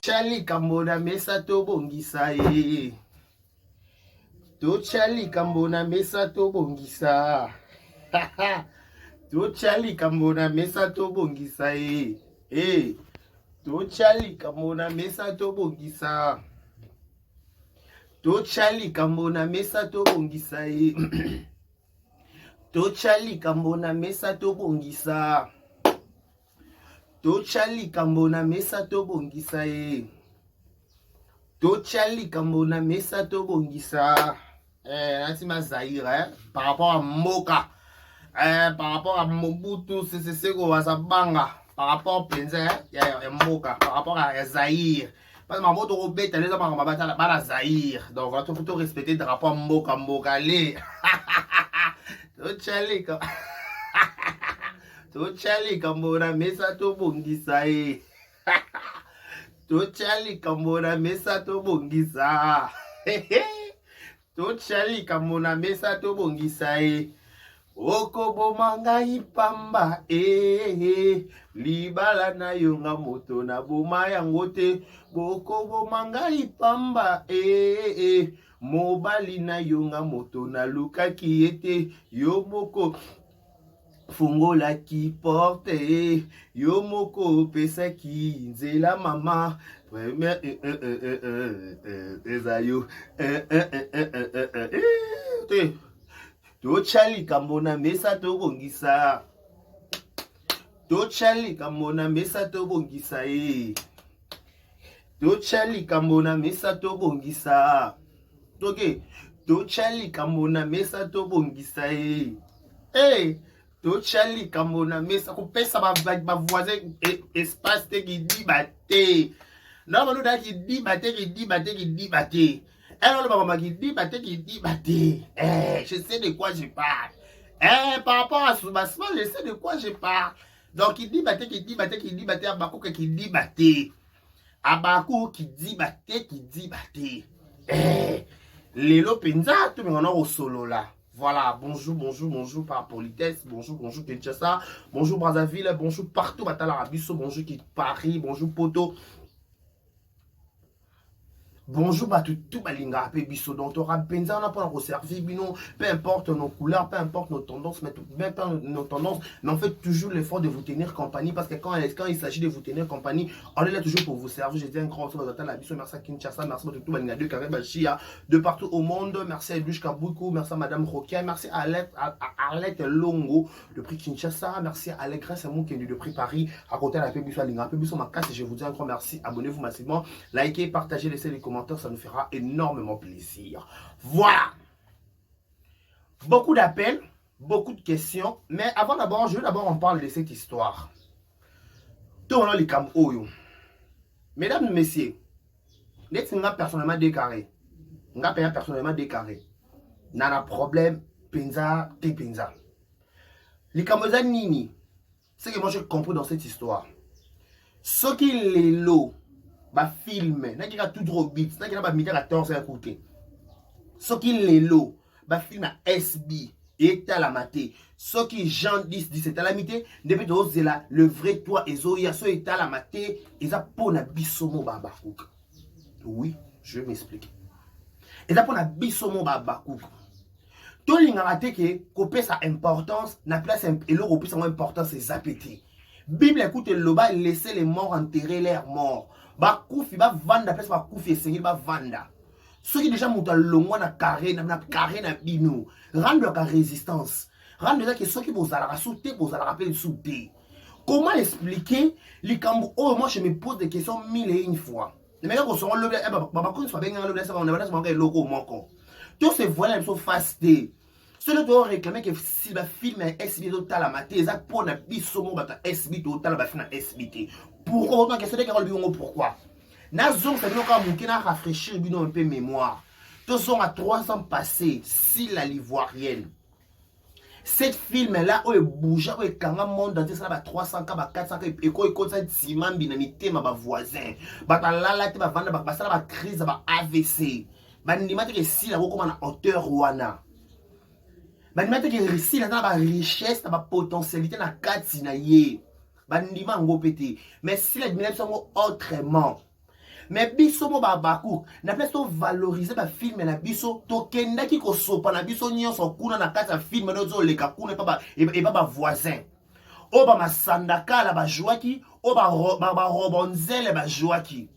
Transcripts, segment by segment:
Tochali kambona mesa to bongisa e. Tochali kambona mesa to bongisa. Tochali kambona mesa to bongisa e. Eh. Tochali kambona mesa to bongisa. Tochali kambona mesa to bongisa e. Tochali kambona mesa to bongisa. Tochali kambona mesa to bongisa e. Tochali kambona mesa to bongisa. Nati Zaïre, par rapport à Moka, par rapport à Mobutu, c'est quoi Wazabanga, par rapport à Penza, il y a Moka, par rapport à Zaïre. Parce que ma moto robette, elle est dans ma bataille, la Zaïre. Donc, on va tout respecter le rapport Moka, Moka, allez. Tochali kambona. Tochali kambona mesa to bongisa e. Tochali kambona mesa to bongisa. Tochali kambona mesa to bongisa e. Oko bomanga ipamba e. Libala na yonga moto na boma yango te. Oko bomanga ipamba e. Mobali na yonga moto na luka kiete. Yo moko fungola ki porte yo moko pesa ki nzela mama premier ezayo tochali kambona mesa to bongisa. Tochali kambona mesa to bongisa e. Tochali kambona mesa to bongisa. Okay, tochali kambona mesa to bongisa e. Eh, tochali kambona mesa kopesa ba voisin espace te ki di bate. Non, mais nous avons dit bate. Alors, le maman qui dit bate. Je sais de quoi je parle. Par rapport à Soubassement, je sais de quoi je parle. Donc, il dit bate, Abakou qui dit bate. Abakou qui dit bate. Lelo Penza, tout le monde au solo là. Voilà, bonjour par politesse, bonjour Kinshasa, bonjour Brazzaville, bonjour partout, Batala Rabisso, bonjour Paris, bonjour Poto. Bonjour tout balinga pe biso donc on penza on a pas resservi bino peu importe nos couleurs, peu importe nos tendances, mais même pas nos tendances, mais on fait toujours l'effort de vous tenir compagnie parce que quand il s'agit de vous tenir compagnie, on est là toujours pour vous servir. Je dis un grand salut à la biso, merci à Kinshasa, merci à tout balinga de Karabachia de partout au monde, merci à Edouche Kaboukou, merci à Madame Rokia, merci à Arlette Longo de prix Kinshasa, merci à Allégresse Moukendi de prix Paris, à côté de la Pébiso Alinga, Pébiso ma casse, je vous dis un grand merci, abonnez-vous massivement, likez, partagez, laissez les commentaires. Ça nous fera énormément plaisir. Voilà. Beaucoup d'appels, beaucoup de questions. Mais avant d'abord, je veux d'abord en parler de cette histoire. Tout le monde les cam oyo. Mesdames et messieurs, n'êtes pas personnellement déclaré. N'a pas personnellement déclaré. N'a problème, penza, te penza. Les camoza nini. C'est que moi je comprends dans cette histoire. Ce qui les lots. Ba film na ki ka tout trop bits na ki na ba midi 14 à côté ce qui les lots ba film à SB et la maté ce qui Jean 10 à la mité depuis de là le vrai toi ezoya so et la maté eza pona bisomo baba kouk. Oui, je m'explique. Eza pona bisomo baba kouk. To linga raté que copé sa importance na place et le repris sa importance c'est zapété. Bible écoute le bas laisser les morts enterrer leurs morts. Ba koufi ba vanda place ba koufi esengeli ba vanda. Ceux qui déjà montent longwa na carré na bino. Rendre la résistance. Rendre ça que ceux qui vous allez sauter pour allez rappeler sauter. Comment expliquer les cambo? Oh moi je me pose des questions mille et une fois. Les mecs sont le ba ko soit bien le ça on va se loco moko. Tous ces voilà ils sont fastés. Ceux qui ont réclamé que si le film est SB total à maté, ça pour na bisomo bata SB total ba fina SBT. Pourquoi autant question de pourquoi? Nazon c'est nous quand on a rafraîchir un peu mémoire. Tous sont à 3 ans passés si la l'ivoirienne. Cette film là où bouge où quand le monde entier ça va 300 ans 400 ans et quoi ça ciment binamité ma voisin. Ba la te ba vendre ba ça ba crise ba AVC. Ba ndima te que si la comment na hauteur Rwanda. Bandimate que récit là ba richesse ba potentialité na kati na ye bandima ngo pété mais si la dimension autrement mais biso mo babaku na place to valoriser ba film na biso to kendaki ko sopa na biso nyonso kuna na kati ya film na zo leka kuna pa ba voisin o ba masandakala ba jouaki o ba robonzele ba jouaki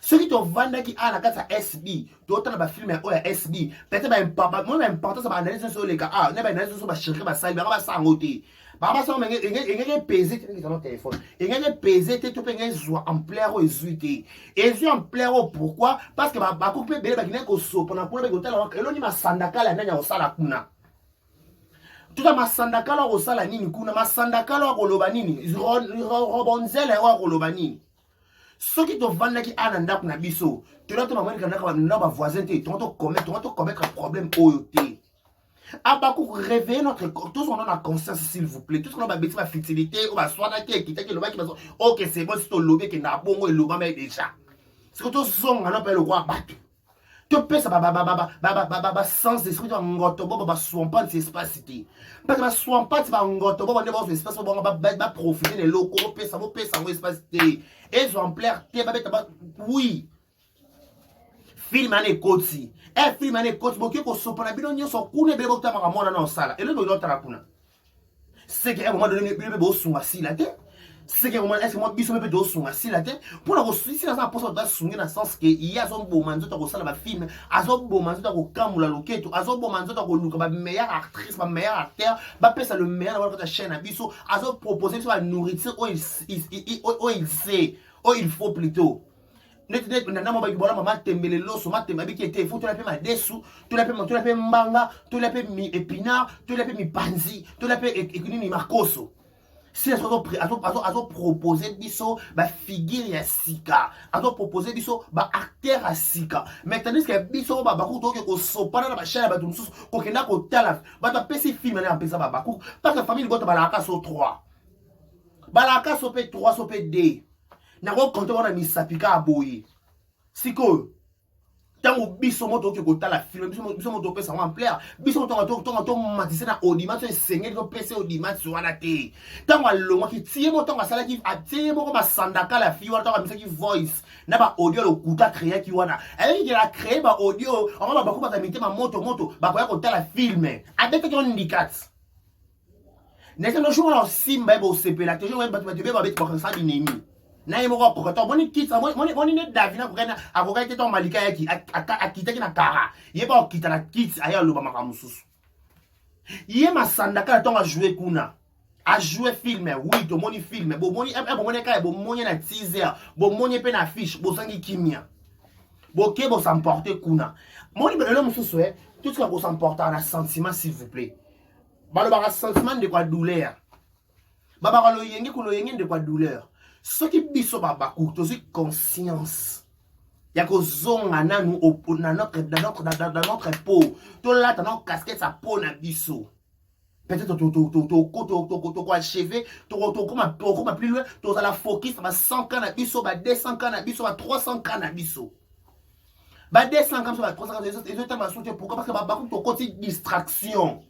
ceux qui te vendent qui a la carte SB, tu as un film ou SB, peut-être pas moi important ça va analyser sur les cas ah ne va analyser sur ba chérie ba ça ba ça ngoté ba ça ngé peser qui dans téléphone ngé peser te to ngé joie en plaire au zuité et joie en plaire pourquoi parce que ba couper bele ba kine ko so pendant pour le hôtel alors eloni ma sandaka la nanya osala kuna tout à ma sandaka la osala nini kuna ma sandaka la ko loba nini robonzele wa ko loba nini. Ceux qui te vendent qui a un na biso, tu dois te demander que voisin tu dois commettre un problème OET. Abakou réveiller notre tous on a conscience s'il vous plaît. Tout ce qu'on a bêtise ma fertilité, on va soigner qui le mec qui va OK c'est bon si tu lobby qui n'a bon et loba mais déjà. C'est que tout son on appelle le roi battu. Tu peux ça sans esprit de ngoto ba swampa de espace cité. Parce que swampa ba ngoto ba ne espace ba profiter les locaux peut ça espace cité. Exemplaire oui. Film ane koti. Film ane koti boki ko sopana bino nyonso kuna bele bokta maka mona na osala. Et le do tala kuna. C'est qu'à un moment donné bele bo sunga sila te. C'est que moment est-ce que moi biso do sunga sila te. Pour la si na ça poso da sunga na sens que il y a son beau manzo ta ko sala ba film, azo beau manzo ta ko kamula loketo, azo beau manzo ta ko luka ba meilleure actrice, ba meilleur acteur, ba pesa le meilleur dans votre chaîne biso, azo proposer sur la nourriture il sait, il faut plutôt. Net nana mo ba kibola mama tembele loso ma temba ki était faut tu la paie ma desu tu la paie mbanga tu la paie mi épinard tu la paie mi panzi tu la paie ekunini makoso si azo proposer biso ba figure ya sika azo proposer biso ba acteur ya sika maintenant que biso ba baku to ko sopana na ba chaîne ba tumsusu ko kenda ko tala ba ta pesi film na pesa ba baku parce que famille bota ba la kaso 3 ba la kaso pe 3 so pe 2 na ko konto wana misapika aboyi siko tango biso moto ko tala film biso moto pesa en plaire biso to matise na audimat so sengeli to pesa audimat so wana te tango alongwa ki tie moto nga sala ki atie moko ba sandaka la fi wana tango misaki voice na ba audio lo kuta créer ki wana elle qui a créé ba audio on va ba ko ba mite ma moto ba ko tala film avec ton indicat nese no shuma simba bo sepela te jo ba te ba bet ko sa binemi na yemo ko ko to boni kitsa boni ne davina ko kana akoka te to malika yaki akita kina kara ye ba kita na kits aya loba makamususu ye masandaka to nga jouer kuna a jouer film oui to moni film bo moni bo moni ka bo moni na teaser bo moni pe na affiche bo sangi kimia bo ke bo s'emporter kuna moni belo mususu tout ce que vous s'emporter na sentiment s'il vous plaît balo ba sentiment de quoi douleur baba lo yenge de quoi douleur. Ce qui biso babaku, tu as conscience. Il y a que zonga nanu dans notre peau. Tu là dans notre casquette sa peau na biso. Peut-être tu quoi cheveux, tu comme plus loin, tu as la focus ba 100 ans na biso, ba 200 ans na biso, ba 300 ans na biso. Ba 200 ans ba 300 ans et je t'ai soutenu pourquoi parce que babaku tu côté distraction.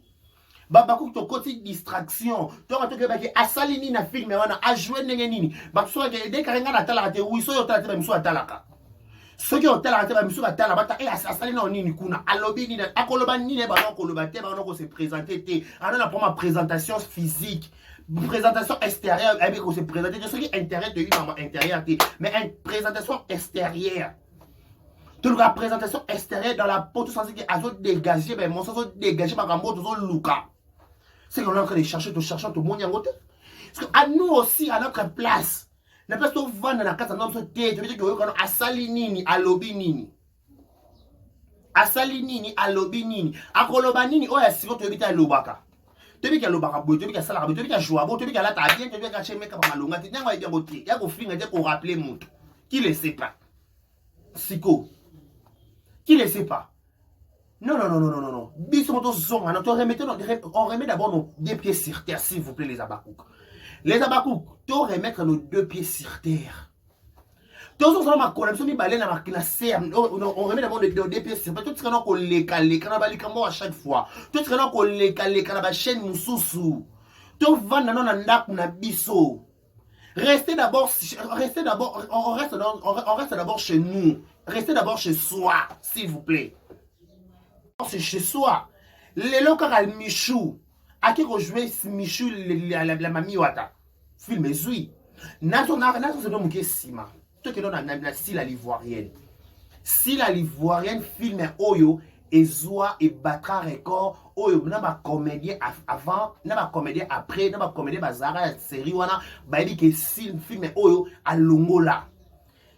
Babakou to côté distraction to ka to ke ba ki asali ni na film wana a jouer ndenge nini ba so ke de ka nga na tala te oui so yo tala te ba miso atalaka so ke yo tala te ba miso atala ba ta asali na nini kuna alobi ni akoloba nini ba no koloba te ba no ko se présenter te ana na pour ma présentation physique présentation extérieure avec ko se présenter de ce qui intérêt de lui dans intérieur mais une présentation extérieure. Toute la présentation extérieure dans la peau tout sens que azo dégager ben mon sens dégager par rapport aux luka. C'est qu'on est en train de chercher tout le monde y a côté. Parce que à nous aussi à notre place. Na place to vendre na kata nom so te tu veux que on asali nini alobi nini. Asali nini alobi nini. Akoloba nini o ya siko to bita lobaka. Tu veux que lobaka boy, tu veux que sala tu veux que joie, tu veux que la ta bien, tu veux que cheme ka malonga, tu n'as pas bien côté. Ya ko finga te ko rappeler mutu. Qui le sait pas. Siko. Qui ne sait pas? Non. On remet d'abord nos deux pieds sur terre, s'il vous plaît, les abakouk. Les abakouk, tu remettre nos deux pieds sur terre. On remet d'abord nos deux pieds sur terre. Tout ce qu'on a à chaque fois. Tout ce qu'on a chaîne moussousou. Tu vas dans un ndak na biso. Restez d'abord, on reste d'abord chez nous. Restez d'abord chez soi, s'il vous plaît. C'est chez soi. Les locaux à Michou. À qui rejouer Michou, la mamie Wata. Film est oui. Nazo c'est donc qui Sima. Toi qui donne la style à l'ivoirienne. Si la l'ivoirienne filme Oyo et Zoa et battra record Oyo n'a pas comédien avant, n'a pas comédien après, n'a pas comédien bazara série wana ba dit que si film Oyo à Longola.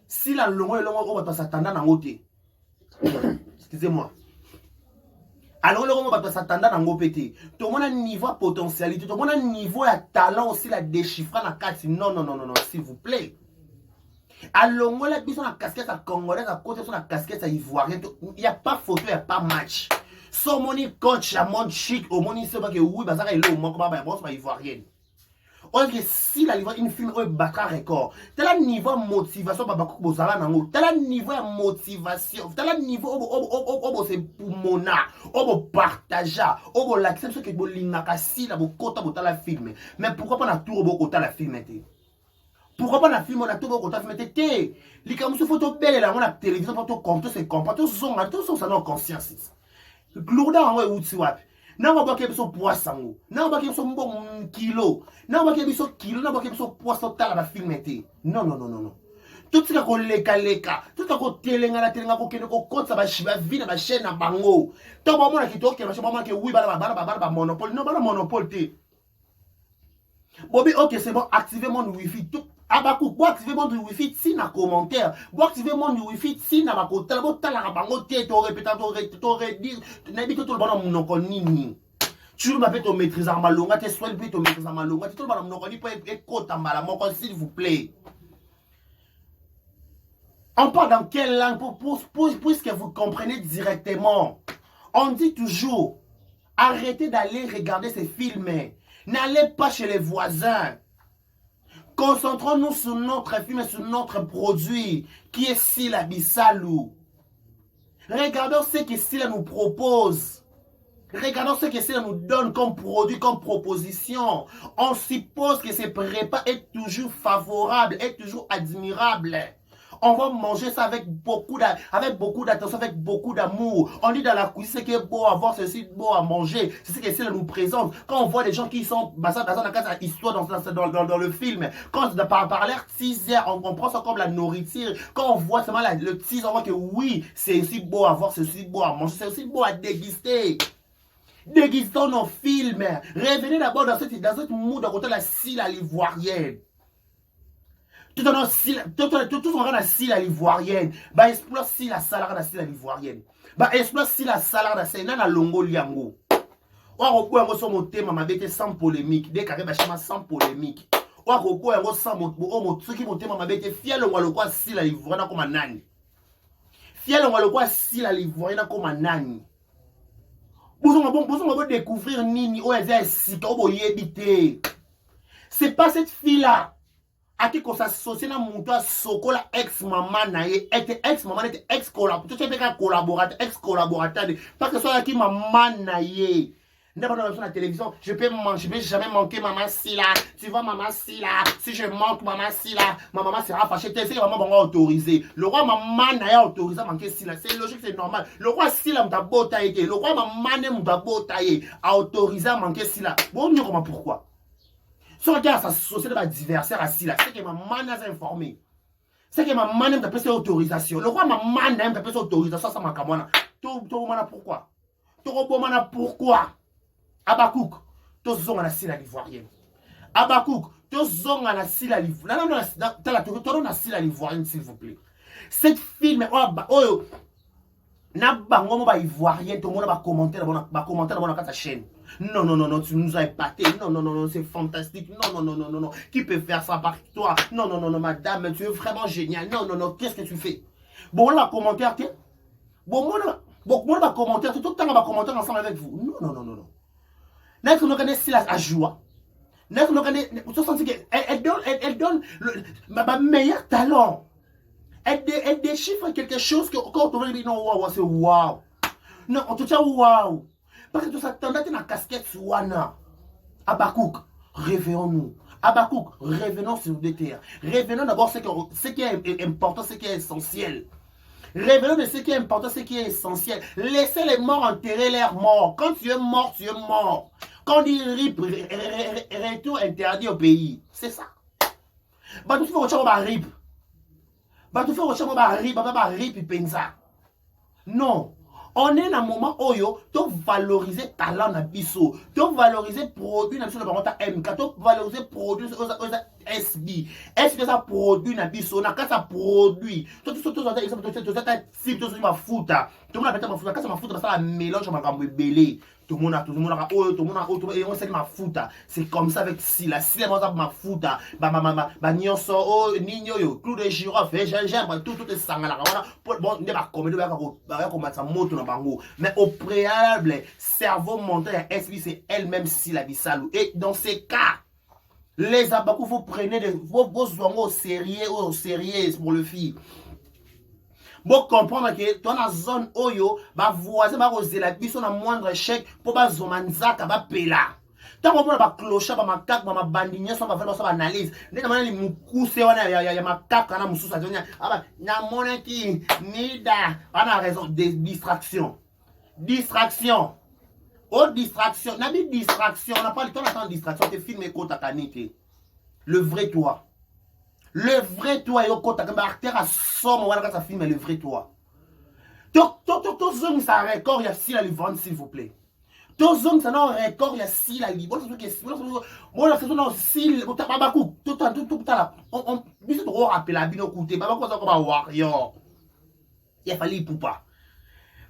Si la Longola on va s'attendre dans côté. Excusez-moi. Alors, le moment où s'attendre dans le pété, tout le monde a un niveau de potentialité, tout le monde a un niveau de talent aussi, la déchiffrer dans la carte. Non, non, non, non, non, s'il vous plaît. Alors, on a besoin de la casquette à congolaise, à côté de la casquette à ivoirienne. Il n'y a pas photo, il n'y a pas match. Son moni coach, à mon chic, au moni, c'est pas que oui, bah ça est là, au manque, bah, bon, c'est ivoirienne. On dit que si la livre une film on battra record. Tel un niveau de motivation bah beaucoup bozala nango. Tel un niveau de motivation. Tel un niveau obo c'est pour mona. Obo partager. Obo l'accepter que bo lingaka si la bo kota bo la film. Mais pourquoi pas na tout bo kota la film té? Pourquoi pas na film on a tout bo kota film té? Li comme se photo belle là on a télévision pour tout compter c'est comprendre tout son ça non conscience. Glourda en ouais outi wapi. Non, on va pas so poisson. Non, on va pas so bon kilo. Non, on va pas so kilo. Non, on va pas so poisson tal la filmer. Non, non, non, non, non. Tout ce qu'on leka. Tout ce qu'on telenga la telenga ko kene ko kotsa ba shiba vina ba chaîne na bango. To ba mona ki to ke ba shiba mona ke oui ba monopole. Non, ba monopole te. Bobi, ok, c'est bon, activez mon wifi. Tout Abakou, pour activer mon wifi, si na commentaire. Pour activer mon wifi, si na ma côté. Pour t'as la bango te, t'aurais répété, t'aurais dit, n'habite tout le monde mon oncle nini. Tu m'appelles ton maîtrise en malonga, t'es soin de ton maîtrise en malonga, tu tout le monde mon oncle, pour écouter en malonga, s'il vous plaît. On parle dans quelle langue puisque vous comprenez directement. On dit toujours, arrêtez d'aller regarder ces films. N'allez pas chez les voisins. Concentrons-nous sur notre film et sur notre produit, qui est Sila Bissalou. Regardons ce que Sila nous propose. Regardons ce que Sila nous donne comme produit, comme proposition. On suppose que ce prépa est toujours favorable, est toujours admirable. On va manger ça avec beaucoup d'attention, avec beaucoup d'amour. On dit dans la cuisine, c'est que beau à voir, c'est beau à manger. C'est ce que c'est nous présente. Quand on voit des gens qui sont dans la histoire dans le film, quand par l'air teaser, on prend ça comme la nourriture. Quand on voit seulement le teaser, on voit que oui, c'est aussi beau à voir, c'est aussi beau à manger, c'est aussi beau à déguster. Déguistons nos films. Revenez d'abord dans cette mood de la Sila à l'ivoirienne. Tout en a si la l'ivoirienne. Bah explore si la salade à si la l'ivoirienne. Bah explore si la salade à c'est na longo liango. Ou repos yango so motema mabete sans polémique. Dès carré bachima sans polémique. Ou repos yango sans motuki motema mabete fiel ngwa lokwa si la l'ivoirienne comme nani. Fiel ngwa lokwa si la l'ivoirienne comme nani. Vous on découvrir nini ou ezé sika ou boyebité. C'est pas cette fille là. A qui qu'on s'associe na moutoua sokola ex-maman naye, ex-maman était ex-collaborateur, tu sais pas collaborateur, ex-collaborateur, parce que soit qui maman naye. N'est pas dans la télévision, je peux jamais manquer maman Sila. Tu vois maman Sila, si je manque maman Sila, ma maman sera fâchée. C'est maman va autoriser. Le roi maman n'a autorisé à manquer Sila. C'est logique, c'est normal. Le roi Sila m'a botaillé. Le roi maman m'a botaillé a autorisé à manquer Sila. Bon, on comment pourquoi? Si on regarde sa société d'adversaire à Sila, c'est que ma maman a informé. C'est que ma maman m'a fait autorisation. Le roi maman m'a fait autorisation, ça m'a kamana. Tout pourquoi? Tout pourquoi? Abakouk, tous zong na Sila l'ivoirienne. Abakouk, tous zong na Sila l'ivoirienne. Non, na Sila l'ivoirienne, s'il vous plaît. Cette film, oh, na bango mo ba ivoirienne, tout le monde va commenter dans sa chaîne. Non, non, non, non, tu nous as épaté. Non, non, non, non, c'est fantastique. Non, non, non, non, non, non. Qui peut faire ça par toi? Non, non, non, non, madame, tu es vraiment génial. Non, non, non, qu'est-ce que tu fais? Bon, on va commenter, bon, on va commenter, tout le temps, on va commenter ensemble avec vous. Non, non, non, non, non. N'est-ce qu'on connaît si la joie? N'est-ce qu'on connaît, elle donne ma meilleur talent. Elle déchiffre quelque chose que quand on va dire non, waouh, c'est waouh. Non, on te dit waouh. Parce que tu s'attendais à une casquette Wana. Abakouk, réveillons-nous. Abakouk, revenons sur des terres. Revenons d'abord ce qui est important, ce qui est essentiel. Revenons de ce qui est important, ce qui est essentiel. Laissez les morts enterrer leurs morts. Quand tu es mort, tu es mort. Quand on dit RIP, retour interdit au pays. C'est ça. Bah, tout fait autre chose, RIP. Bah, tout fait autre chose, RIP, pensa. Non. On est dans un moment où tu valoriser talent na biso, tu valoriser produit na biso na bango MK, tu valoriser produit SB. Est-ce que ça produit na biso na ka ça produit. Tu ma futa. Tout le monde appelle ma futa, quand ma futa ça mélange makambo belé. Tout le monde et on sait ma futa. C'est comme ça avec Sila ma futa. Ba nyonso o ninyo yo, clou de girofle, gingembre, tout est sangala. Bon, ne ba comme ba commencer moto na bango. Mais au préalable, cerveau monté à SB c'est elle-même Sila Bisalou. Et dans ces cas, les abakou vous prenez vos zongo au sérieux pour le fille. Bon comprendre que dans la zone oyo ba voisin ba roser la biso na moindre chèque pour ba zomanzaka ba pela. Tant on ba clocha ba makak ba mabandinyo so ba faire ba analyse. Ndena mana li mukuse wana ya makaka na mususa zonya. Aba na mona ki nida ana raison de distraction. Distraction. Oh distraction, na bi distraction, on n'a pas le temps d'attendre distraction, te filmer kota kanite. Le vrai toi. Le vrai toi, yo kota kamba acteur à somme wala ka film le vrai toi. To zone ça record ya si la livre s'il vous plaît. To zone ça non record ya si la livre. Bon la saison non si babakou tout là. On biso trop rappeler la bino côté babakou ça comme warrior. Il fallait poupa.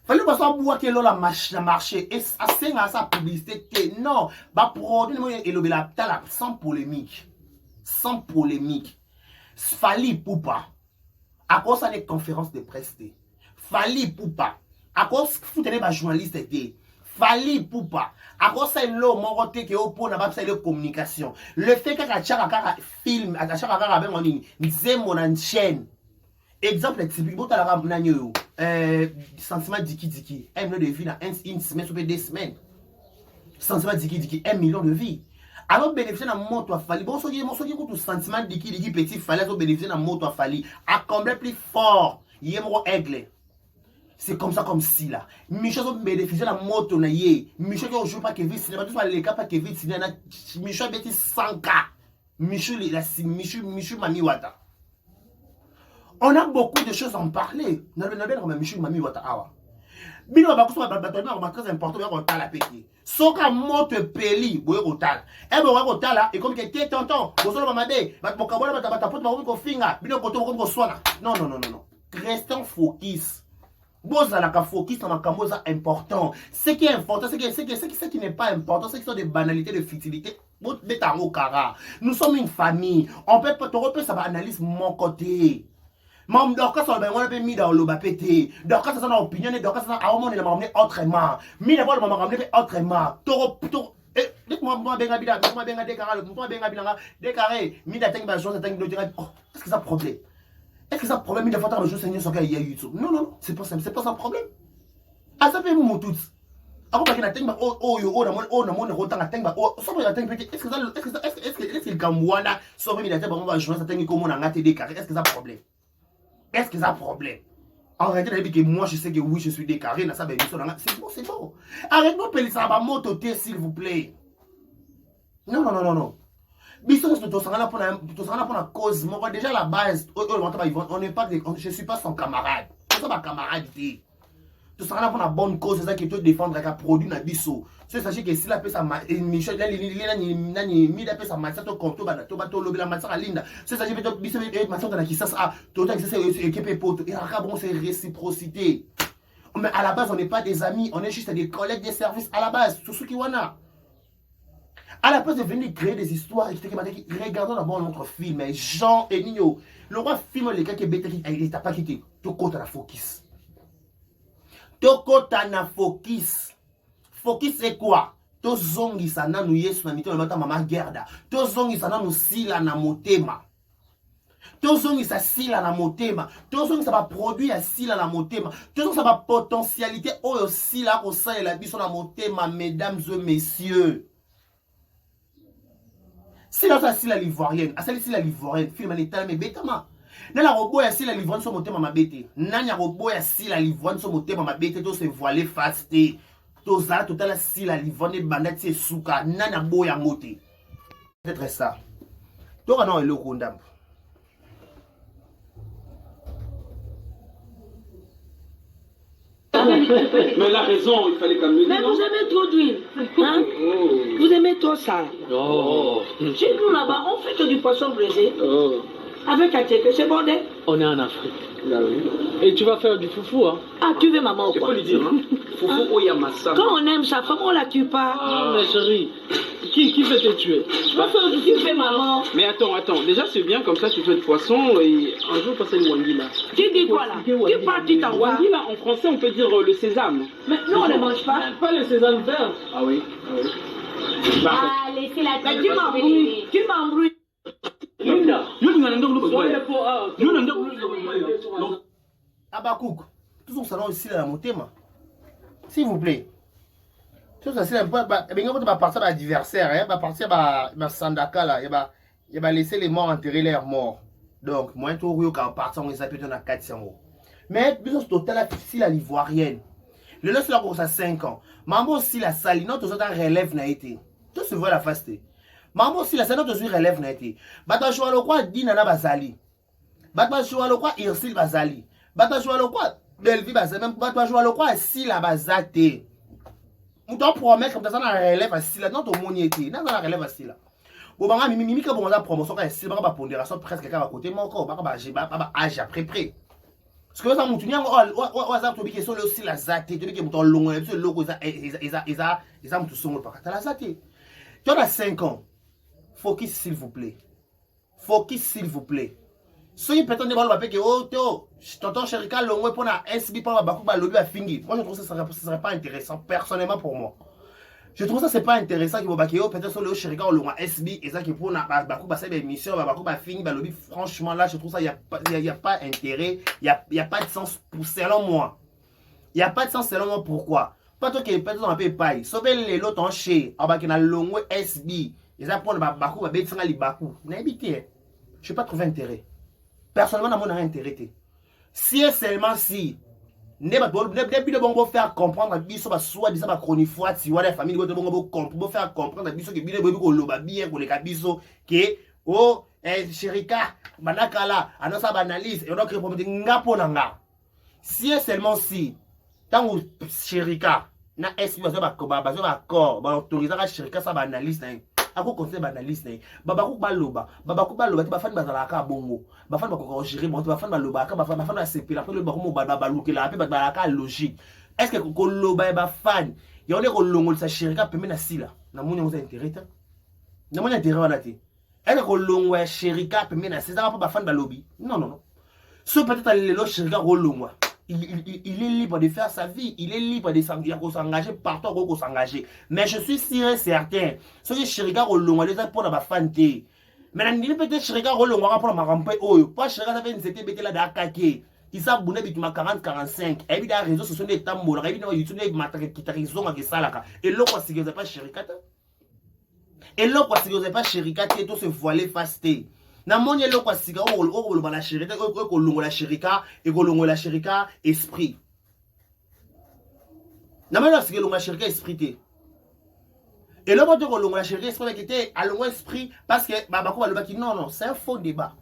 Fallait pas savoir que la marché et assez à sa publicité non, ba produit et le la sans polémique. Sans polémique. Fali Poupa. À cause de des conférences de presse. Fali Poupa. À cause que vous tenez ma journaliste. Fali Poupa. À cause de l'eau, mon côté qui est au point de communication. Le fait que Kachaka film, Kachaka avec mon ligne, c'est mon chaîne. Exemple typique, vous avez sentiment diki. 1 million de vies dans une semaine, sur 2 semaines. Sentiment diki, 1 million de vies. Alors bénéficier d'un mot à Fali. Bon, ce qui est tout sentiment diki petit fallait bénéficier d'un mot à Fali. À combler plus fort. Yemro aigle. C'est comme ça comme si là. Michel bénéficier d'un mot à Naye. Michel qui joue pas Kevin Cinéma. Tout ça les cas pas Kevin Cinéma. Michel Betty 100K. Michel Mami Wata. On a beaucoup de choses à en parler. Nous avons Michel Mami Wata. Bino ba kuso ba très important ba ko tala peki. Soka moto peli boye ko tala. E bo ko tala e comme que té tonton, bo solo ba mabe, ba ko kabola ba ta poto ba ko finga, bino ko to ko swana. Non. Restons focus. Boza la ka focus na makambo za important. Ce qui est important, ce qui n'est pas important, c'est que sont des banalités de futilité. Nous sommes une famille. On peut pas te ça va analyse mon côté. Mam Dorcas on va mis dans le bapété. Dorcas ça a opinion et Dorcas ça a m'a ramené autrement. Mi d'abord m'a ramené autrement. Dites-moi benga bila, moi benga décaré, moi benga bila décaré. Mi d'attendre ba chose attendre dire oh, est-ce que ça problème? Est-ce que ça problème mi de faire chose Seigneur sur YouTube? Non, c'est pas ça problème. Ah ça fait mon tout. Ako bakina tenga yo na mon rotanga tenga so ba tenga petit est-ce que Gamwana so mi d'attendre ba jouer ça tenga comme on a ngate décaré. Est-ce que ça problème? Est-ce que ça a un problème? Arrêtez de dire que moi je sais que oui je suis décarré. C'est bon. Arrêtez de payer ça à moto s'il vous plaît. Non. Biso to sangana pour la cause. Moi déjà la base, on n'est pas je suis pas son camarade. C'est pas ma camarade. Tout ça pour la bonne cause, c'est ça qui te défendre avec un produit na biso. C'est ça que si la paix ça Michel nani mi da paix ça massa to compte to lobi la massa linda. C'est ça que biso massa dans qui ça tout ça c'est équipe poto et bon c'est réciprocité. Mais à la base on n'est pas des amis, on est juste des collègues des services à la base, tout ce qui wana. À la place de venir créer des histoires, regardons d'abord notre film, Jean et Nino. Le roi film les gars qui bête il t'a pas quitté. Tout compte à la focus. Tokota na focus. Focus c'est quoi? To zongi sana nu yesu na mito na mata mama gerda. To zongi sana nu sila na motema. To zongi sa sila na motema. To zongi sa ba produit ya sila na motema. To zongi sa ba potentialité oyo sila ko sa la biso na motema mesdames et messieurs. Si là, c'est la l'ivoirienne. Ah, c'est la l'ivoirienne. Film en état, mais bêtement. Nana robot ya si la l'ivoirienne sur mon thème ma bête. Nana robot ya si la l'ivoirienne sur mon thème ma bête. Tout se voiler fasté. Tout ça, tout à la si la l'ivoirienne bandette c'est souka. Nana boya moté. Peut-être ça. Donc, non, il est au condamné. Mais la raison, il fallait calmer. Mais vous aimez trop d'huile. Hein? Vous aimez trop ça. Oh. Chez nous là-bas, on fait que du poisson braisé. Oh. Avec un tchéké, c'est bordel. On est en Afrique. Là, oui. Et tu vas faire du foufou, hein? Ah, tu veux maman ou Il quoi? faut lui dire, hein? Foufou Oyamasa. Quand on aime sa femme, on la tue pas. Ah, mais chérie, qui veut te tuer? Tu vas faire du tu fais maman. Mais attends. Déjà, c'est bien, comme ça, tu fais de poisson et un jour, passer le wangila. Tu dis quoi là? Tu pars, tu t'envoies. Wangila, en français, on peut dire le sésame. Mais nous, on ne mange pas. Pas le sésame vert. Ah oui. Ah, laissez la Mais tête. tu m'embrouilles. Tu m'embrouilles. Abakouk, tout son salon ici là, mon thème. S'il vous plaît. Tout ça, c'est un peu. Mais quand tu vas partir à l'adversaire, il va partir à Sandaka là, il va laisser les morts enterrer leurs morts. Donc, moi, tout le monde va partir, on s'appelle dans 400 euros. Mais, bisous, total, si la l'ivoirienne. Le là, c'est là pour ça 5 ans. Maman aussi, la saline, notre autres relève n'a été. Tout se voit la faste. Maman aussi, la saline, notre autres relève n'a été. Bata choua le quoi, Dinana Bazali. Bata choua le quoi, Irsil Bazali. Bata choua le quoi, Belvi Bazali. Même Bata choua le quoi, si la Bazate. On doit promettre comme ça, on relève à si la. Non, ton moniété. Non, on relève à si la. Bon, bah, mimi, que bon, on a promotion, quand si, bah, pondération presque à côté, mon corps, bah, âge après près. Parce que ça, mon tunnel, ça, tu dis que c'est aussi la zate, tu dis que mon long, le logo, ils ont tout son pas. T'as la zate. Tu as 5 ans. Focus, s'il vous plaît. Focus, s'il vous plaît. Soyez peut-être des balles, que oh, tonton Cherika, le moins pour la SB, pour la Bakou, le lobby à Fingi. Moi, je trouve que ça ne serait pas intéressant, personnellement pour moi. Je trouve ça c'est pas intéressant que vous bakio peut-être sur le Cherika ou le SB et ça qui pour na Bakou passer des missions, Bakou ba Fingi, ba lobby. Franchement là, je trouve ça il y a pas intérêt, il y a pas de sens pour selon moi. Il y a pas de sens selon moi pourquoi? Pas toi qui peut-être on peut pas. Sauver les lots en chez, en bas qui na longue SB. Et ça pour Bakou ba betinga li Bakou. N'habitez. Je n'ai pas trouvé intérêt. Personnellement, je n'ai pas intérêt. Si et seulement si, ne pas faire comprendre biso ba soit disant ba chronifoie si wala famille go comprendre faire comprendre biso que bile bobi ko loba bien ko le kabiso que oh Cherika banakala anosa ba analyse et donc répondre ngapo nanga. Si et seulement si tant Cherika na SB ba corps ba autoriser ka Cherika ça ba analyse na ako conseil banaliste ne babaku baloba ti bafani bazalaka bongo bafani bakoko gérer bon bafani baloba ka bafani ba sepela après le bako babalukela après bazalaka logique est-ce que ko loba ba fan ya on est ko longol sa Cherika pembe na sila na moni on intérêt na moni intérêt wana ti est-ce que ko longwa Cherika pembe na sila pas bafani balobi non ce peut-être le lo Cherika ko longwa il est libre de faire sa vie, il est libre de s'engager partout où s'engager. Mais je suis sûr et certain, ce que Cherika Rolonga les a pour la fanté. Mais il peut-être Cherika Rolonga pour la rampe, oh, pas Cherika ça fait une c'était bête là d'Akake. Il s'abonne avec ma 40-45. Et puis, les réseaux sociaux sont des tambours. Et puis, YouTube est matraqué qui t'a raison avec ça là. Et là, quoi, si vous n'avez pas Cherika, et là, quoi, si vous n'avez pas Cherika, tout se voiler fasté. Na moni lo kwa siga o lo la Cherika ko longo la Cherika et ko longo la Cherika esprit. Na moni siga longo la Cherika esprit te. Et là ko longo la Cherika esprit qui était à longo esprit parce que babako ba lo ba ki non c'est un faux débat.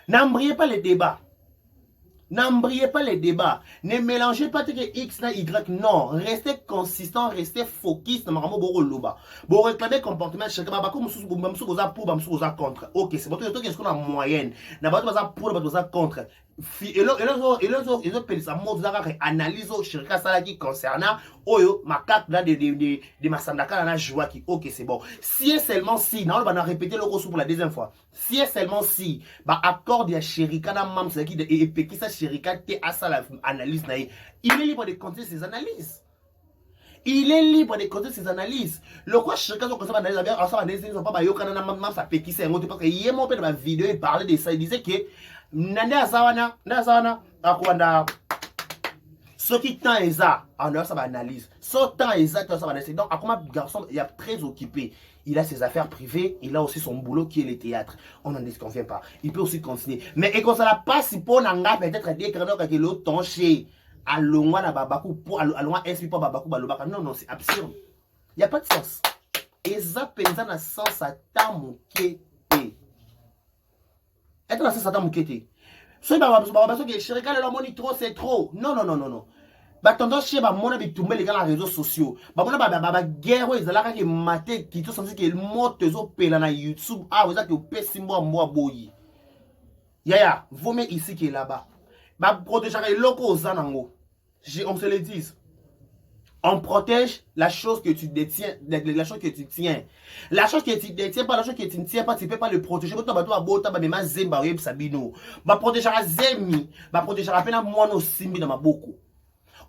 N'embrayez pas les débats. N'embrayez pas les débats. Ne mélangez pas que X na Y. Non. Restez consistant, restez focus. Bon, réclamez comportement. Chacun va comme pour, contre. Ok, c'est bon. Tout ce qu'on a moyenne. N'a pas pour, contre. Et là, analyse Cherika ça qui concernant Oyo, ma carte là de ma sandaka na joie qui. Ok, c'est bon. Si et seulement si, non, on va répéter le reçu pour la deuxième fois. Si et seulement si, bah accord de Cherika na mam c'est qui et qui ça Cherika te à ça l'analyse na il est libre de compter ses analyses. Il est libre de compter ses analyses. Le quoi Cherika sont comme ça analyse bien ensemble analyse ils sont pas yo kana na mam ça pe qui c'est un autre parce que hier mon père dans ma vidéo il parlait de ça il disait que nanda zawana akwanda ce qui tant eza en ça analyse Sautant exactement ça va laisser. Donc, à comment garçon, il est très occupé. Il a ses affaires privées, il a aussi son boulot qui est le théâtre. On n'en disconvient pas. Il peut aussi continuer. Mais et quand ça n'a pas si pour n'anga peut-être des créneaux que l'autre tonché à l'ongwa na babaku pour à l'ongwa SP pour babaku balobaka. Non, non, c'est absurde. Il n'y a pas de sens. Et ça pensa na sens à tamukete. Et dans sens à tamukete. Ce que chéri quand le moni trop c'est trop. Non, non, non, non, non. Bah tendance chez bah mon abi tomber les gars dans les réseaux sociaux. Bah mon ba guerre ils allaient que mater qui tout senti que le mot tezo pela na YouTube. Ah vous êtes que pessimbo moi boyi. Yaya, vous mettez ici qui est là-bas. Bah protéger les locaux aux anango. On se le dit. On protège la chose que tu détiens, la chose que tu tiens. La chose que tu détiens, pas la chose que tu ne tiens pas, tu ne peux pas le protéger. Quand tu vas boire, tu vas zemba web sabino. Bah protéger la zemi, bah protéger la peine moi no simbi dans ma boko.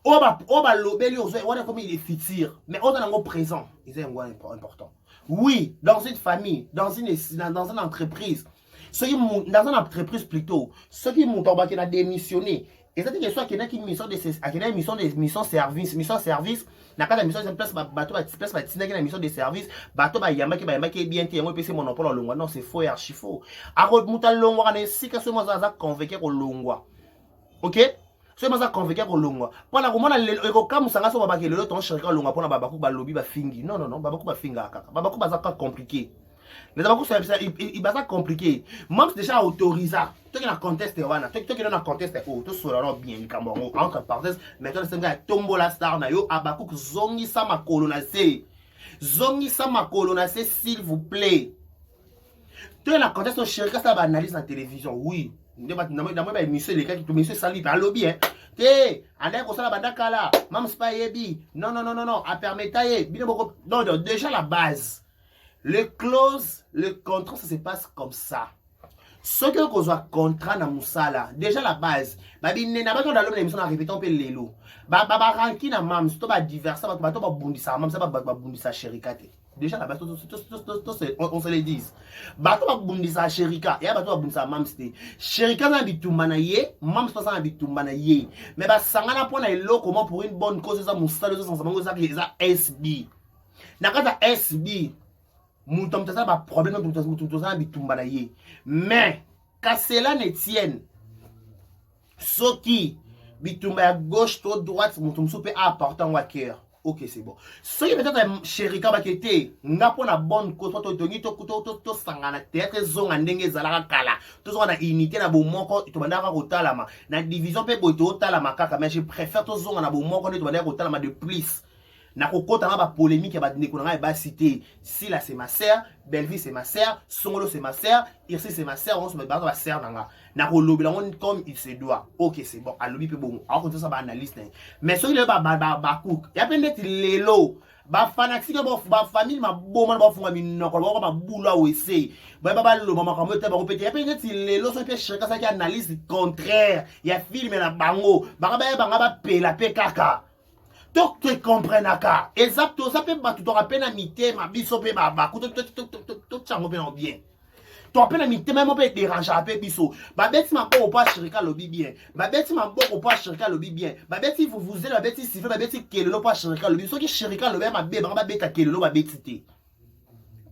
On va l'obéir aux autres, on a comme il est fitir, mais on a un présent. C'est un point important. Oui, dans une famille, dans une entreprise, ceux qui dans une entreprise plutôt, ceux qui m'ont démissionné. Et c'est-à-dire que soit qu'il y a une mission de mission service, na kada mission de place bateau place batina mission de service, bateau ba yamba ki bien ti yango pese monopole longwa. Non, c'est faux et archi faux. A remuta longwa na sika so mo za convoquer ko longwa. OK? So mo za convoquer ko longwa. Pona ko mona le ko kamusanga so babaki le ton cherika longwa pona babaku ba lobby ba fingi. Non non non, babaku ba finga kaka. Babaku ba za pas compliqué. Les babaku il va ça compliqué. Même déjà autorisé. Toi qui na conteste wana, toi qui na conteste oh, tout sera bien Cameroun entre parenthèses, maintenant c'est un tombo la star na yo abaku zongi sa makolo na se. Zongi sa makolo na se s'il vous plaît. Toi na conteste au chéri ça va analyse en télévision, oui. Dans émission les gars qui monsieur sali par lobby hein. Té, andai ko sala bandaka là, mam spa yebi. Non non non non non, a permettre non non, déjà la base. Le clause, le contrat ça se passe comme ça. Ce que vous avez contrat dans Moussala, déjà la base, babi nena ba to dans l'émission na répéter un peu lelo. Ba ranki na mam, to ba diversa, ba to ba bundisa, mam ça ba bundisa sherikate. Déjà la base on se le dit. Ba to ba bundisa sherika, et ba to ba bundisa mam c'était. Sherika na bitumba na ye, mam c'est pas ça na bitumba na ye. Mais ba sangana pona elo comment pour une bonne cause ça Moussala ça ensemble ça SB. Na kata SB mouton ça ba problème mouton ça bitumba na ye. Mais quand cela ne tienne, ce qui bitumba à gauche, à droite, mouton peut apporter un cœur. Ok, c'est bon. Ce qui peut-être chéri kabakete, n'a pas la bonne cause pour te donner to sangana théâtre zone ndenge zalaka kala. To zona unité na bo moko to bandaka kotalama. Na division pe boito talama kaka, mais je préfère to zona na bo moko to bandaka kotalama de plus. Na kokota na ba polémique ba ndekuna ba cité. Si là c'est ma sœur, Belleville c'est ma sœur, Songolo c'est ma sœur, Irsi c'est ma sœur, on se met ba sœur nanga. Na ko lobby la comme il se doit. OK, c'est bon. A lobby pe bon. A ko ça ba analyste. Mais so il ba cook. Ya pe net lelo. Ba fanatique ba famille ma boma ba funga minoko ba bula o essaye. Ba lo mama ka mote ba ko pete. Ya pe net lelo so pe cheka ça qui analyse contraire. Ya film na bango. Ba ba pela pe kaka. Donc tu comprends naka. Exacto, ça peut pas tout rappel amité ma biso pe baba. Tout chango bien. Tu appelles amité même on peut déranger un peu biso. Ba beti ma bon pas chirika lobby bien. Ba beti ma bon pas chirika lobby bien. Ba beti vous êtes ba beti si fait ba beti kelelo pas chirika lobby. So qui chirika lobby ma be ba beta kelelo ba betité.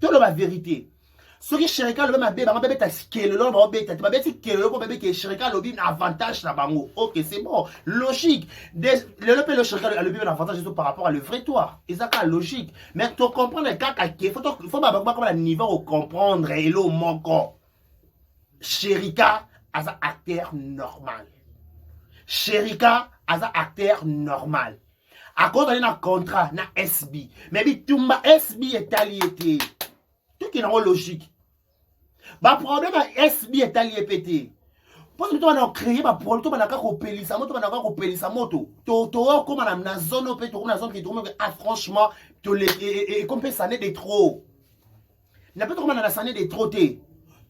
Tout la vérité. Ce qui chirika lobby ma be ba beta kelelo ba beta. Ba beti kelelo ba beta que chirika lobby un avantage na bango. OK, c'est bon. Logique. Le chirika lobby un avantage par rapport à le vrai toi. Et ça logique. Mais tu comprends le cas qu'il faut pas comme le niveau au comprendre et le manquant. Chirika as un acteur normal. Chirika as un acteur normal. À cause d'un contrat na SB. Mais bitumba SB est allié. Tout qui est logique. Bah problème à SB est allié pété. Parce que tu vas créer ma problème, tu vas copier sa moto, tu vas copier sa moto. Tu vas comme na zone pe, tu na zone qui trouve ah franchement tu les et comme ça n'est de trop. N'a pas comme na sané de trop té.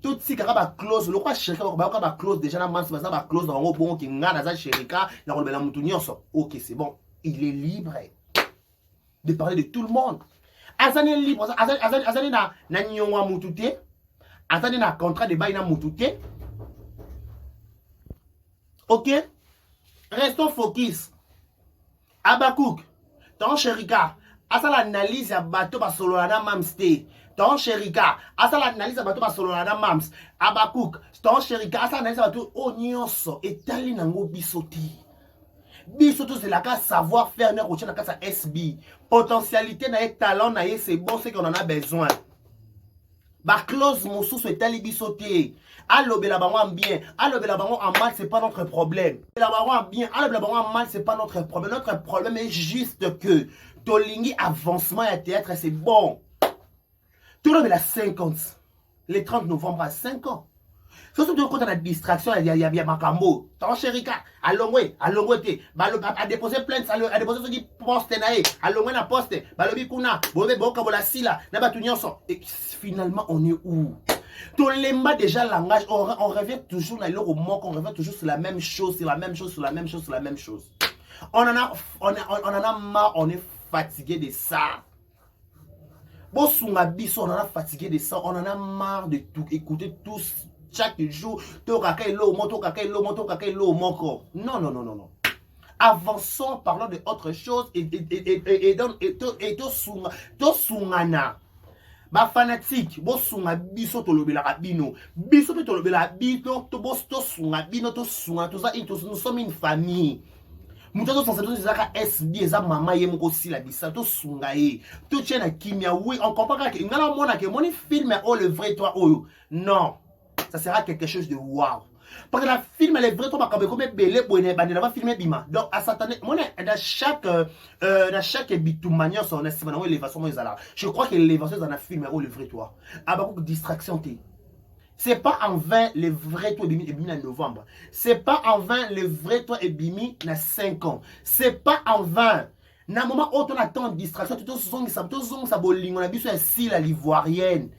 Tout si kaba close, le quoi chercher ba close déjà na man ça ba close dans un bon qui ngana za sherika na ko bela mutu nyonso. OK, c'est bon. Il est libre de parler de tout le monde. Azane libre, azane na nyonwa mututé. Azane na contrat de bail na mututé. OK? Restons focus. Abakouk, Ton chérika, à ça l'analyse à bateau ba solo na mamste. Ton chérika, à ça l'analyse à bateau ba solo na mams. Abakouk, ton chérika, à ça l'analyse à bateau o nyonso et tali nango bisoti. Bisoti c'est la case savoir faire ne routine la case SB. Potentialité na talent na c'est bon c'est qu'on en a besoin. Ba clause mousou c'est tali bisoti. Allo bela bango bien, allo bela bango en mal, c'est pas notre problème. Bela bango bien, allo bela bango en mal, c'est pas notre problème. Notre problème est juste que Tolingi avancement à théâtre, c'est bon. Tout le monde est à 50. Le 30 novembre à 5 ans. Surtout quand on a distraction, il y a Makambo. Ton chérika, à l'ongwe, à déposer plainte, à déposer ce qui poste nae, à l'ongwe na poste, balobi kuna, bobe boka bola sila, na batunyoso. Et finalement, on est où? Tout lemba déjà langage, on revient toujours dans l'eau au manque, on revient toujours sur la même chose, sur la même chose, sur la même chose, sur la même chose. On en a marre, on est fatigué de ça. Bon, on en a fatigué de ça, on en a marre de tout écouter tous chaque jour. Non. Avançons, parlons de autre chose et ba fanatique bo sunga biso to lobela bino biso to lobela bino to bo to sunga bino to sunga to ça nous sommes une famille muto to sense zaka SB eza mama ye moko sila bisa to sunga ye to tchena kimia oui on comprend que ngala mona que mon film oh le vrai toi oyo non ça sera quelque chose de wow. Parce que la film elle est vraie, toi comme belé bonne bande va filmer bima. Donc à s'attendre mon dans chaque bitumania son estimation élévation ezala. Je crois que l'élévation dans la film est le vrai toi. A beaucoup de distraction té. C'est pas en vain le vrai toi bimi en novembre. C'est pas en vain le vrai toi et bimi na 5 ans. C'est pas en vain. Na moment où on attend distraction tout ça bolingo na biso ya si la l'ivoirienne.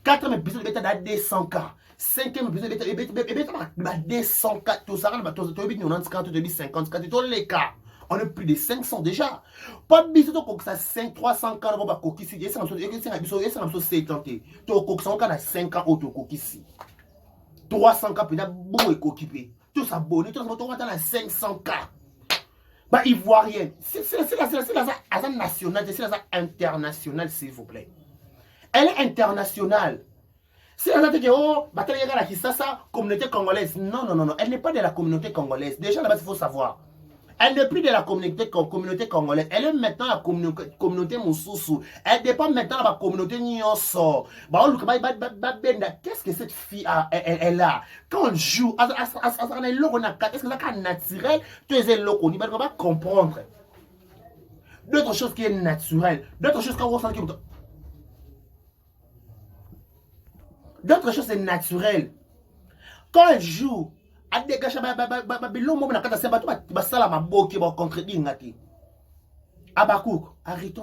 4e épisode beta da 200K. 5e épisode beta 200K. Tout ça tu 90K, tu 50K, tous les cas. On est plus de 500 déjà. Pas de bisous donc ça 5 300K on va coquille ici. Ça ça 70. Tu coquille 100K na 5 ans auto coquille. 300K peut-être bon et coquille. Tout ça bonne, tout ça on va dans 500K. Bah ivoirienne. C'est la nationale, c'est la internationale s'il vous plaît. Elle est internationale. Si elle a dit que oh, ça, communauté congolaise. Non, elle n'est pas de la communauté congolaise. Déjà là-bas, il faut savoir. Elle n'est plus de la communauté congolaise. Elle est maintenant la communauté Moussoussou. Elle dépend maintenant de la communauté Nyonso. Qu'est-ce que cette fille a, elle a? Quand on joue, est-ce que c'est naturel? Tu es loco, on va comprendre. D'autres choses qui est naturelles. D'autres choses qu'on ressent qui d'autres choses c'est naturel. Quand elle joue, elle dégage arrêtons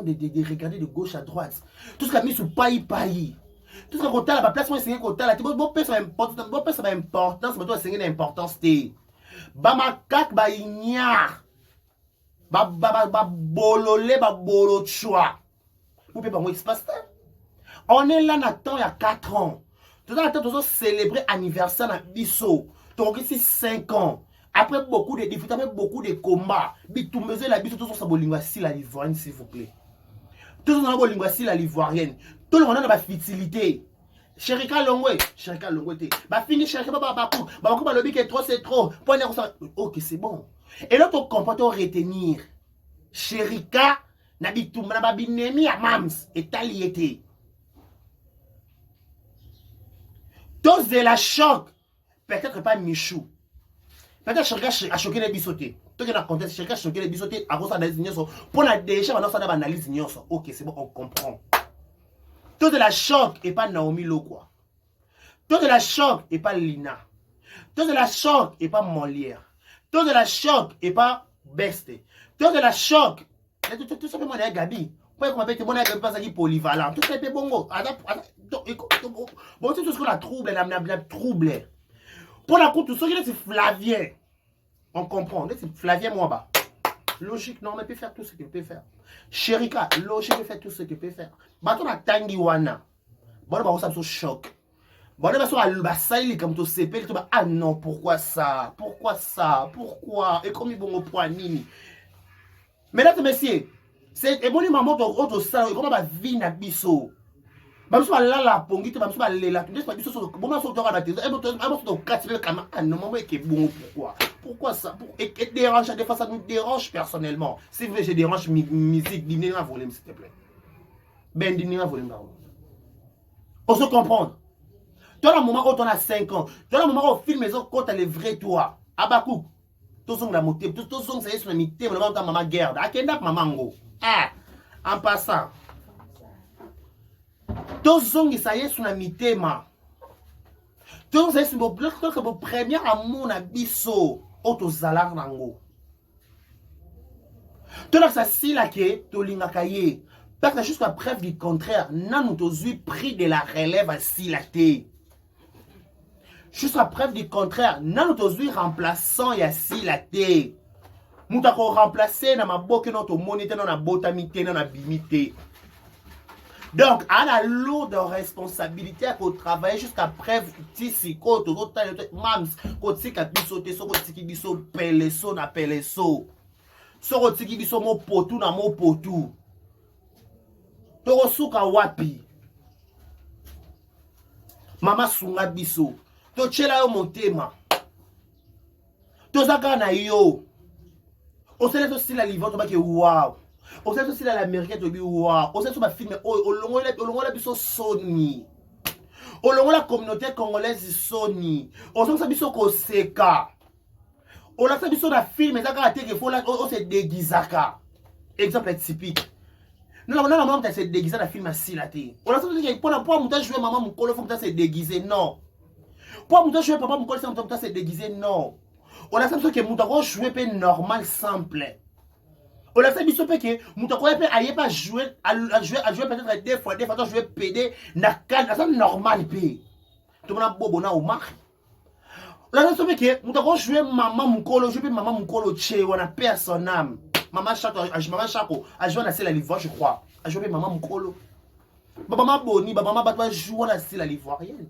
de regarder de gauche à droite. Tout ce qui a mis sur paille. Tout ce qu'on a la place, moi, c'est un côté là. Bon, personne n'a importance, mais toi, c'est une importance. Bamakak, ba ignare. Ba bololé, ba bolochoa. Vous pouvez pas moi espace. On est là, Nathan, il y a 4 ans. Tout à l'heure, nous avons célébré l'anniversaire de Bisso. Donc ici 5 ans. Après beaucoup de défis, après beaucoup de combats, tout mesure la Bisso, tout ça, c'est linguistique la l'ivoirienne, s'il vous plaît. Tout ça, c'est linguistique la l'ivoirienne. Tout le monde a la fertilité. Chérika Longwe, bah fini Chérika Babakou, Babakou Balobi que trop c'est trop. Ok, c'est bon. Et là, ton comportement retenir. Chérika, Nabitou, Nababinemi, Mams, et Taliété. Tous de la choc. Peut-être pas Michou. Peut-être Chérika a choqué les bissotés. Tout le monde a compté, Chérika a choqué les bissotés à cause de l'analyse. Pour la déjà, maintenant, ça a analyse. Ok, c'est bon, on comprend. Tout de la choc et pas Naomi Lokwa. Tout de la choc et pas Lina. Tout de la choc et pas Molière. Tout de la choc et pas Beste. Tout de la choc. Tout ça, c'est Gabi. Pourquoi on appelle Gabi pas polyvalent? Tout ça, c'est bon. Bon, c'est tout ce qu'on a troublé. Pour la cour, tout ça, c'est Flavien. On comprend. C'est Flavien Mwaba. Logique, non, mais il peut faire tout ce qu'il peut faire. Chérika, logique, il peut faire tout ce qu'il peut faire. Baton a Tangiwana. Bon, on va choc. Bon, on va salir comme tout CP. Ah non, pourquoi ça? Pourquoi? Et comme ils vont au point nini. Mesdames et messieurs, C'est et bon maman auto ça comment va vie na biso. Ba biso ba la pongi te ba biso ba lela tout pas biso so bon so tora na te et bon so quatre kama ah non maman est bon pourquoi ça pour et dérange des fois ça nous dérange personnellement. Si vous je dérange musique dîner à volume s'il te plaît. Ben dîner à volume pardon. On se comprendre. Toi le moment où tu as 5 ans, toi le moment où film les autres quand les vrais toi. Abakou. Tous sont la moté, tous sont ça sur la mité, le ta maman garde. Akenda mamango. Ah, en passant. Tous sont ça y est sur la mité ma. Tous ça sur mon bloc que mon premier amour na biso auto zalar nango. Toi là ça si la ke to linga kaye. Parce que jusqu'à preuve du contraire, nan nous tous pris de la relève à si la té. Jusqu'à preuve du contraire, nan nous tous remplaçant ya si la té. Mouta ko remplacer na maboke notre monité na botamité na bimité. Donc, à la lourde responsabilité à travailler jusqu'à preuve ici côté mams côté biso te so côté biso peleso na peleso. So côté biso mo potu na mo potu. To suka wapi. Mama sunga biso. To chela yo motema. To zaka na yo. On sait aussi la livre to ba ke wow. On sait aussi l'américain to bi wow. On sait so ba film o longo la biso Sony. O longo la communauté congolaise Sony. On sait ça biso ko seka. On la ça biso na film ezaka te ke faut la on se déguisaka. Exemple typique. Non, maman t'as se déguisé dans film assis là té. On a ça que pour monter jouer maman mon colo faut que se déguiser non. Pour monter jouer papa mon colo faut que se déguiser non. On a ça que monter jouer pe normal simple. On a ça biso pe que monter pe aille pas jouer à jouer peut-être deux fois jouer PD na calme ça normal pe. Tout le monde bobo na au marque. On a ça que monter jouer maman mon colo jouer pe maman mon colo che on a personne âme. Maman Chako, a joué à la l'ivoire, je crois. A joué maman Mukolo. Maman Boni, maman Batwa joue à la l'ivoirienne.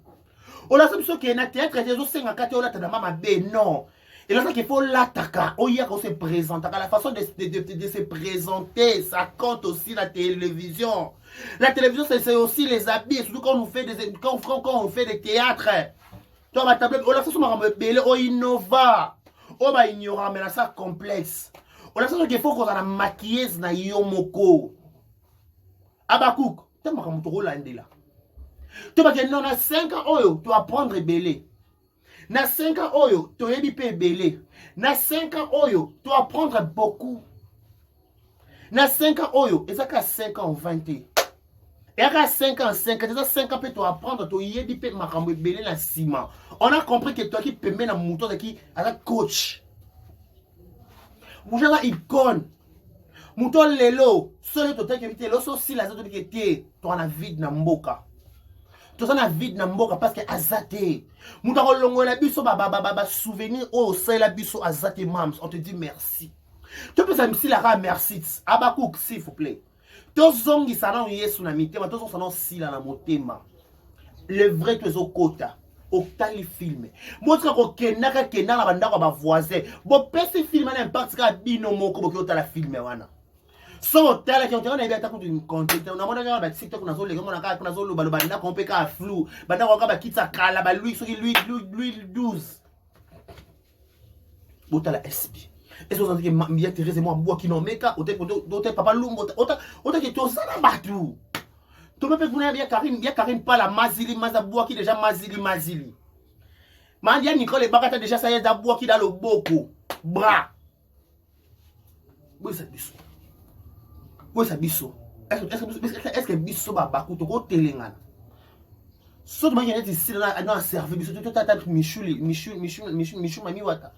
On a ça qui est un théâtre, et les 54 on a maman B, non. Et là, ça qu'il faut l'attaquer. Oh, hier, on se présente. La façon de se présenter, ça compte aussi la télévision. La télévision, c'est aussi les habits, surtout quand on fait des théâtres. Toi, ma tablette, on a ça sur ma belle, on innova. On va ignorer, mais là, ça complexe. On a ça qu'il faut qu'on a maquillé na yomoko. Abakouk, tu m'as comme trop là. Tu vas dire non, na 5 ans, tu vas prendre belé. Na 5 ans, tu vas y belé. Na 5 ans, tu vas prendre beaucoup. Na 5 ans, et ça qu'à 5 ans, 20. Et à 5 ans, 5 ans, 5 ans, tu vas prendre, tu vas y makambo belé na ciment. On a compris que toi qui peux mettre un mouton qui est coach. Mouja la icône. Mouton lelo. Seul total qui vite l'osso si la zoto qui était. Toi na vide na mboka. Toi na vide na mboka parce que azate. Mouton longo la biso baba souvenir oh c'est la biso azate mams. On te dit merci. Tu peux ça si la merci. Abakouk s'il vous plaît. To zongi sana yesu na mitema. To zongi sana si la na motema. Le vrai tu es au quota. Octali film. Moi tu ko kenaka na banda ko ba voisin. Bo pesi film na impact ka bino moko bo ki otala film wana. So tala ki on na ta ko d'une content. On a mona ba TikTok na zo le mona ka na zo lo ba na ko pe ka flou. Banda ko ka ba kitsa kala ba lui so ki lui 12. Botala SB. Est-ce que vous entendez que Mia Thérèse et moi bois qui non meka hôtel papa lumbo hôtel qui to ça na batou. Tu peux pas bien Karine pas la mazili mazaboua qui déjà mazili. Mandia Nicole et Bagata déjà ça y est d'aboua qui dans le boko. Bras. Oui ça biso. Oui ça biso. Est-ce que biso ba bakou to ko telengan. Sauf que il ici dans servi biso tout tata Michou mami wata.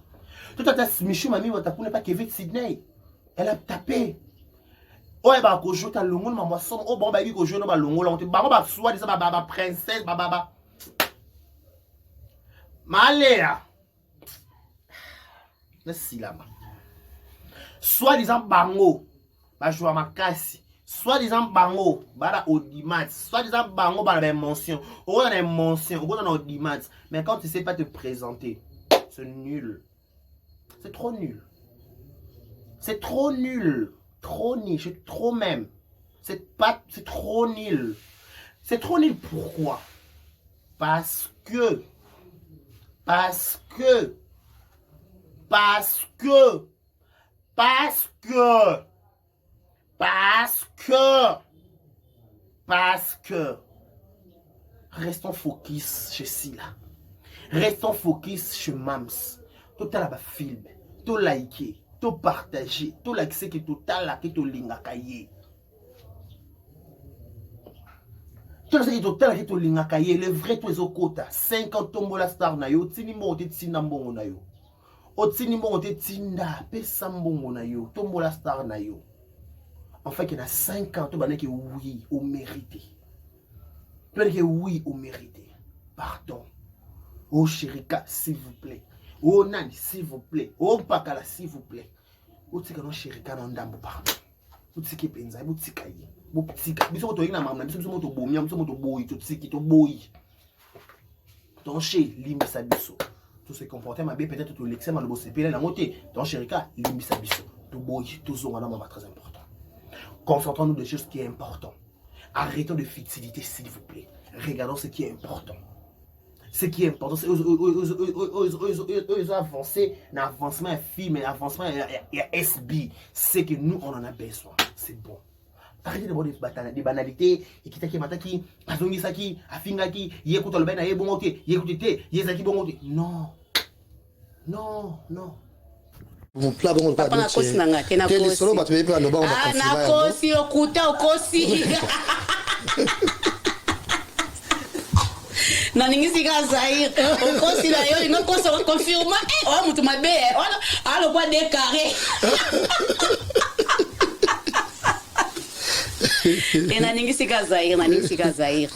Tout tata Michou mami wata pour ne pas Kevin Sydney. Elle a tapé. Ouais bah ko jota longo na moi son oh bon bah ko jona ba longo la on te ba soit des ba princesse ba malea na silama soit disant bango ba joua makasi soit disant bango ba audimat soit disant bango ba la mention on a une mention on a audimat mais quand tu sais pas te présenter c'est nul, c'est trop nul, c'est trop nul. Trop nul, c'est trop même. C'est trop nul. C'est trop nul pourquoi? Parce que restons focus chez Silla. Restons focus chez Mams. Total à film, to liker, to partager, to like que total à que to lingakaye. Tu sais que total à que to lingakaye, le vrai to ezo kota 50 tombola star na yo, tini mo te tinda mbongo na yo. O tini mo te tinda pesa mbongo na yo, tombola star na yo. En fait, il y a 5 ans, tu vas dire que oui, au mérité. Tu vas dire que oui, au mérité. Pardon. Oh Chérika, s'il vous plaît. Oh Nani, s'il vous plaît. Oh Pakala, s'il vous plaît. Oh Tika non Chérika non dambo, pardon. Oh Tiki Penza, oh Tika yi. Oh Tika. Biso to ina mamna, biso moto bomi, biso moto boyi, to Tiki, to boyi. Ton chez, limisa biso. Tout se comporter ma bien peut-être tout l'excès mal bossé. Puis là la montée. Ton Chérika, limisa biso. To boyi, to zonga na mama très important. Concentrons-nous de choses qui est important. Arrêtons de futilité, s'il vous plaît. Regardons ce qui est important. Ce qui est important, c'est avancer, l'avancement est film, l'avancement est SB. C'est que nous, on en a besoin. C'est bon. Arrêtez de voir des banalités. Et qui t'a qui, azongi saki, afingaki, yécoute le ben, yébongoté, yécoute, yézaki bongoté. Non. Non, non. Vous plat bon pas na kosi na nga te na kosi. Solo ba tu pas no ba Ah na kosi okuta okosi. Na ningisi ka Zaire. Okosi la yo ngo koso confirma. Oh mutu mabe. Alo kwa de carré. Na ningisi ka Zaire, na ningisi ka Zaire.